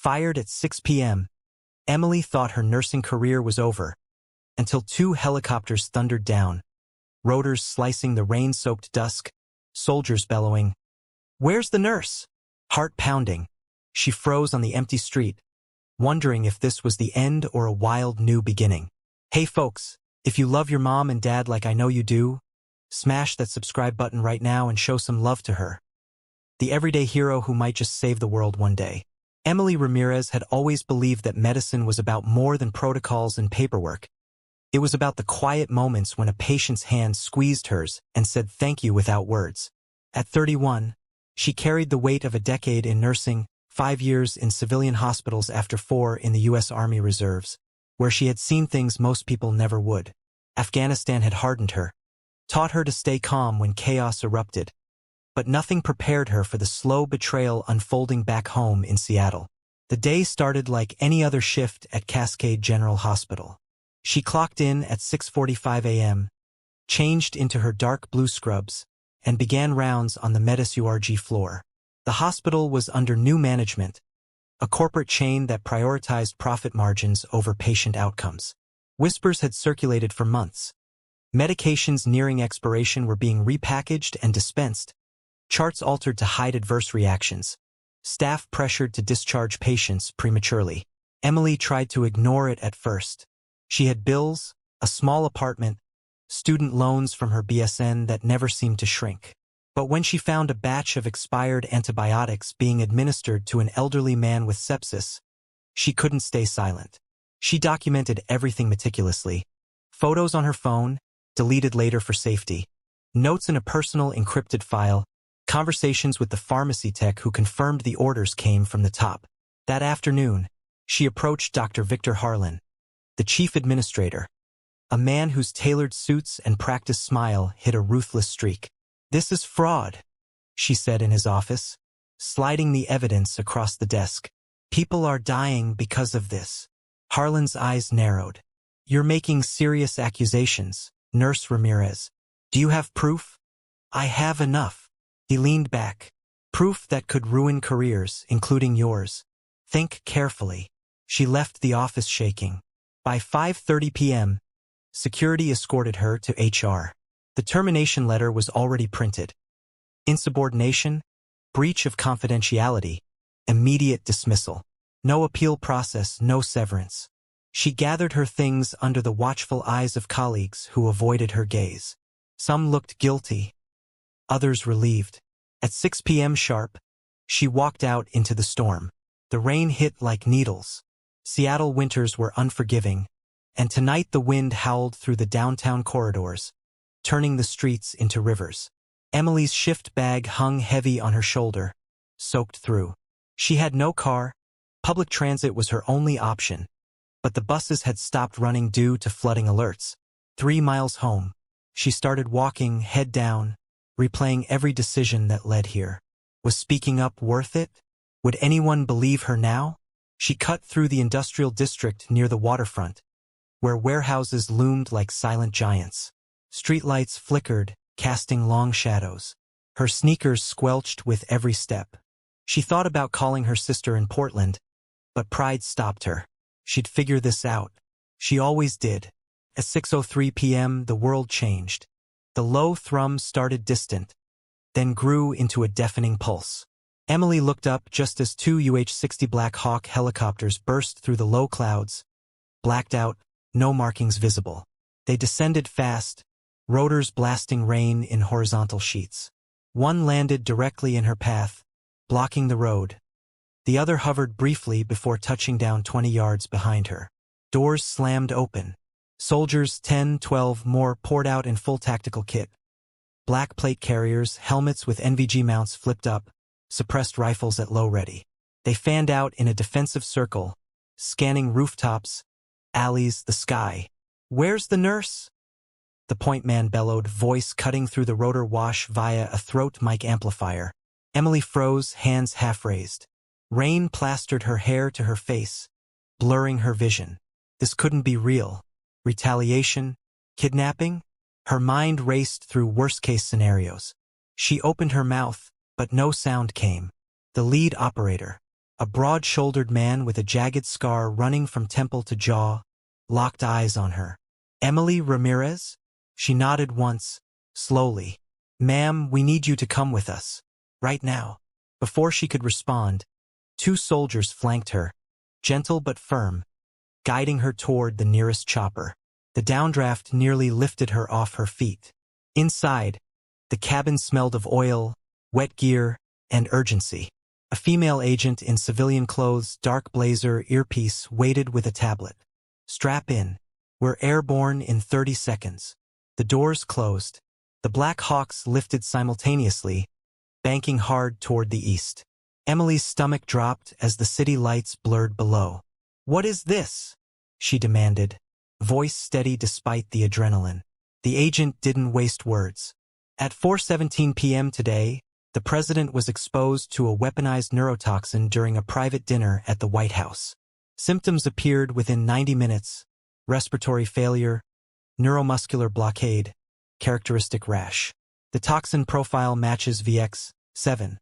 Fired at 6 p.m., Emily thought her nursing career was over, until two helicopters thundered down, rotors slicing the rain-soaked dusk, soldiers bellowing, "Where's the nurse?" Heart pounding, she froze on the empty street, wondering if this was the end or a wild new beginning. Hey folks, if you love your mom and dad like I know you do, smash that subscribe button right now and show some love to her. The everyday hero who might just save the world one day. Emily Ramirez had always believed that medicine was about more than protocols and paperwork. It was about the quiet moments when a patient's hand squeezed hers and said thank you without words. At 31, she carried the weight of a decade in nursing, 5 years in civilian hospitals after 4 in the U.S. Army Reserves, where she had seen things most people never would. Afghanistan had hardened her, taught her to stay calm when chaos erupted, but nothing prepared her for the slow betrayal unfolding back home in Seattle. The day started like any other shift at Cascade General Hospital. She clocked in at 6:45 a.m., changed into her dark blue scrubs, and began rounds on the Medis URG floor. The hospital was under new management, a corporate chain that prioritized profit margins over patient outcomes. Whispers had circulated for months. Medications nearing expiration were being repackaged and dispensed, charts altered to hide adverse reactions, staff pressured to discharge patients prematurely. Emily tried to ignore it at first. She had bills, a small apartment, student loans from her BSN that never seemed to shrink. But when she found a batch of expired antibiotics being administered to an elderly man with sepsis, she couldn't stay silent. She documented everything meticulously. Photos on her phone, deleted later for safety, notes in a personal encrypted file, conversations with the pharmacy tech who confirmed the orders came from the top. That afternoon, she approached Dr. Victor Harlan, the chief administrator, a man whose tailored suits and practiced smile hid a ruthless streak. "This is fraud," she said in his office, sliding the evidence across the desk. "People are dying because of this." Harlan's eyes narrowed. "You're making serious accusations, Nurse Ramirez. Do you have proof?" "I have enough." He leaned back. "Proof that could ruin careers, including yours. Think carefully." She left the office shaking. By 5:30 p.m., security escorted her to HR. The termination letter was already printed. Insubordination, breach of confidentiality, immediate dismissal. No appeal process, no severance. She gathered her things under the watchful eyes of colleagues who avoided her gaze. Some looked guilty, others relieved. At 6 p.m. sharp, she walked out into the storm. The rain hit like needles. Seattle winters were unforgiving, and tonight the wind howled through the downtown corridors, turning the streets into rivers. Emily's shift bag hung heavy on her shoulder, soaked through. She had no car. Public transit was her only option, but the buses had stopped running due to flooding alerts. 3 miles home, she started walking, head down, replaying every decision that led here. Was speaking up worth it? Would anyone believe her now? She cut through the industrial district near the waterfront, where warehouses loomed like silent giants. Streetlights flickered, casting long shadows. Her sneakers squelched with every step. She thought about calling her sister in Portland, but pride stopped her. She'd figure this out. She always did. At 6:03 p.m., the world changed. The low thrum started distant, then grew into a deafening pulse. Emily looked up just as 2 UH-60 Black Hawk helicopters burst through the low clouds, blacked out, no markings visible. They descended fast, rotors blasting rain in horizontal sheets. One landed directly in her path, blocking the road. The other hovered briefly before touching down 20 yards behind her. Doors slammed open. Soldiers, 10, 12 more, poured out in full tactical kit. Black plate carriers, helmets with NVG mounts flipped up, suppressed rifles at low ready. They fanned out in a defensive circle, scanning rooftops, alleys, the sky. "Where's the nurse?" The point man bellowed, voice cutting through the rotor wash via a throat mic amplifier. Emily froze, hands half raised. Rain plastered her hair to her face, blurring her vision. This couldn't be real. Retaliation? Kidnapping? Her mind raced through worst-case scenarios. She opened her mouth, but no sound came. The lead operator, A broad-shouldered man with a jagged scar running from temple to jaw locked eyes on her. "Emily Ramirez?" She nodded once, slowly. "Ma'am, we need you to come with us. Right now." Before she could respond, two soldiers flanked her, gentle but firm, guiding her toward the nearest chopper. The downdraft nearly lifted her off her feet. Inside, the cabin smelled of oil, wet gear, and urgency. A female agent in civilian clothes, dark blazer, earpiece, waited with a tablet. "Strap in. We're airborne in 30 seconds." The doors closed. The Black Hawks lifted simultaneously, banking hard toward the east. Emily's stomach dropped as the city lights blurred below. "What is this?" she demanded, voice steady despite the adrenaline. The agent didn't waste words. At 4:17 p.m. today, the president was exposed to a weaponized neurotoxin during a private dinner at the White House. Symptoms appeared within 90 minutes: respiratory failure, neuromuscular blockade, characteristic rash. The toxin profile matches VX-7,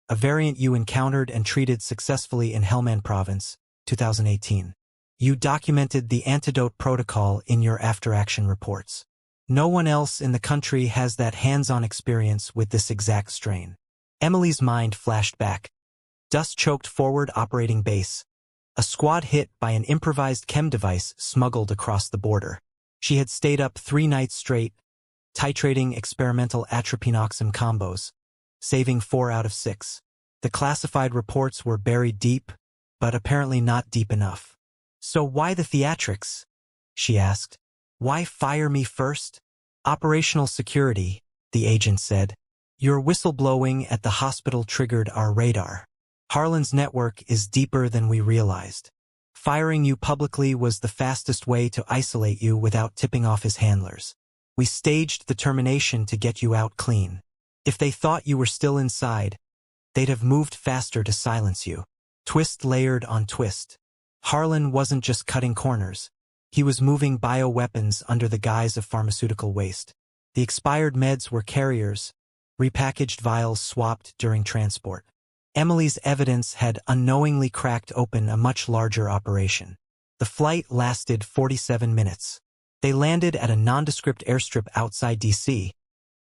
a variant you encountered and treated successfully in Helmand Province, 2018. You documented the antidote protocol in your after-action reports. No one else in the country has that hands-on experience with this exact strain. Emily's mind flashed back. Dust-choked forward operating base. A squad hit by an improvised chem device smuggled across the border. She had stayed up 3 nights straight, titrating experimental atropine-oxim combos, saving 4 out of 6. The classified reports were buried deep, but apparently not deep enough. "So why the theatrics?" she asked. "Why fire me first?" "Operational security," the agent said. "Your whistleblowing at the hospital triggered our radar. Harlan's network is deeper than we realized. Firing you publicly was the fastest way to isolate you without tipping off his handlers. We staged the termination to get you out clean. If they thought you were still inside, they'd have moved faster to silence you." Twist layered on twist. Harlan wasn't just cutting corners. He was moving bioweapons under the guise of pharmaceutical waste. The expired meds were carriers, repackaged vials swapped during transport. Emily's evidence had unknowingly cracked open a much larger operation. The flight lasted 47 minutes. They landed at a nondescript airstrip outside D.C.,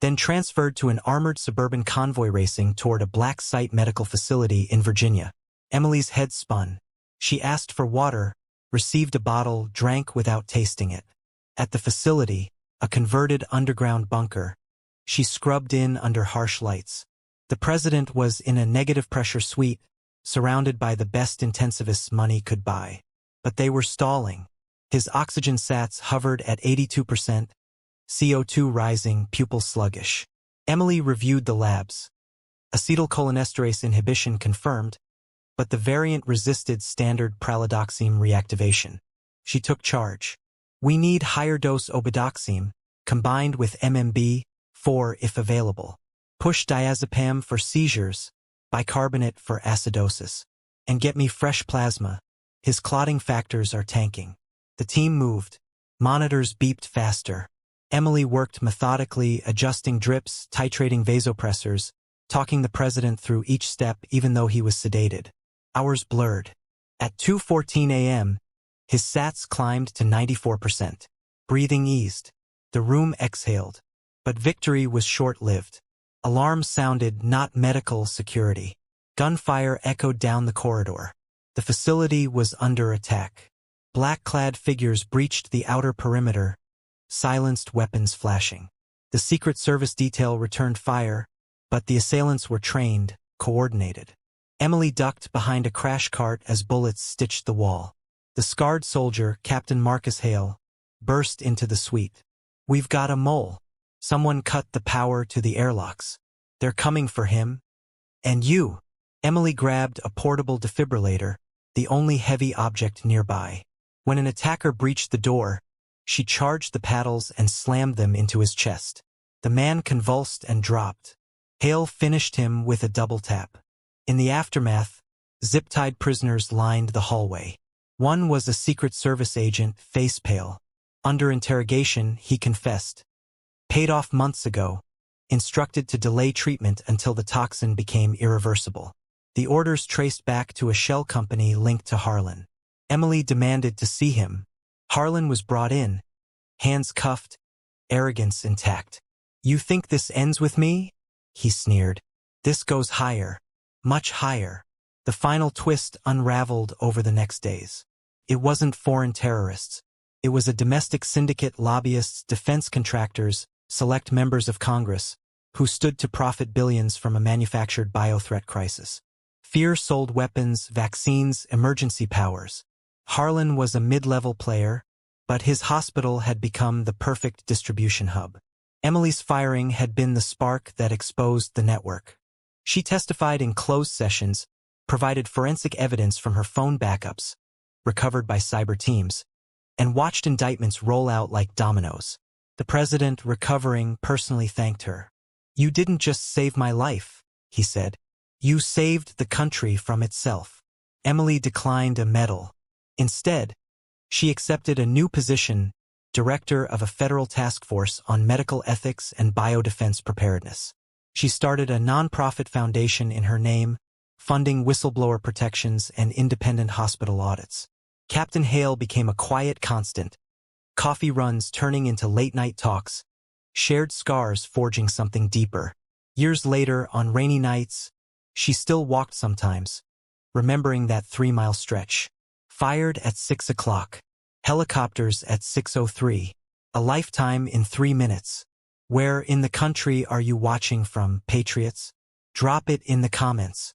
then transferred to an armored suburban convoy racing toward a black site medical facility in Virginia. Emily's head spun. She asked for water, received a bottle, drank without tasting it. At the facility, a converted underground bunker, she scrubbed in under harsh lights. The president was in a negative pressure suite, surrounded by the best intensivists money could buy. But they were stalling. His oxygen sats hovered at 82%, CO2 rising, pupils sluggish. Emily reviewed the labs. Acetylcholinesterase inhibition confirmed, but the variant resisted standard pralidoxime reactivation. She took charge. "We need higher dose obidoxime, combined with MMB-4 if available. Push diazepam for seizures, bicarbonate for acidosis. And get me fresh plasma. His clotting factors are tanking." The team moved. Monitors beeped faster. Emily worked methodically, adjusting drips, titrating vasopressors, talking the president through each step even though he was sedated. Hours blurred. At 2:14 a.m., his sats climbed to 94%. Breathing eased. The room exhaled. But victory was short-lived. Alarms sounded, not medical security. Gunfire echoed down the corridor. The facility was under attack. Black-clad figures breached the outer perimeter, silenced weapons flashing. The Secret Service detail returned fire, but the assailants were trained, coordinated. Emily ducked behind a crash cart as bullets stitched the wall. The scarred soldier, Captain Marcus Hale, burst into the suite. "We've got a mole. Someone cut the power to the airlocks. They're coming for him. And you." Emily grabbed a portable defibrillator, the only heavy object nearby. When an attacker breached the door, she charged the paddles and slammed them into his chest. The man convulsed and dropped. Hale finished him with a double tap. In the aftermath, zip-tied prisoners lined the hallway. One was a Secret Service agent, face pale. Under interrogation, he confessed. Paid off months ago, instructed to delay treatment until the toxin became irreversible. The orders traced back to a shell company linked to Harlan. Emily demanded to see him. Harlan was brought in, hands cuffed, arrogance intact. "You think this ends with me?" he sneered. "This goes higher, much higher." The final twist unraveled over the next days. It wasn't foreign terrorists. It was a domestic syndicate, lobbyists, defense contractors, select members of Congress, who stood to profit billions from a manufactured biothreat crisis. Fear sold weapons, vaccines, emergency powers. Harlan was a mid-level player, but his hospital had become the perfect distribution hub. Emily's firing had been the spark that exposed the network. She testified in closed sessions, provided forensic evidence from her phone backups, recovered by cyber teams, and watched indictments roll out like dominoes. The president, recovering, personally thanked her. "You didn't just save my life," he said. "You saved the country from itself." Emily declined a medal. Instead, she accepted a new position, director of a federal task force on medical ethics and biodefense preparedness. She started a nonprofit foundation in her name, funding whistleblower protections and independent hospital audits. Captain Hale became a quiet constant, coffee runs turning into late-night talks, shared scars forging something deeper. Years later, on rainy nights, she still walked sometimes, remembering that 3-mile stretch. Fired at 6 o'clock. Helicopters at 6:03. A lifetime in 3 minutes. Where in the country are you watching from, patriots? Drop it in the comments.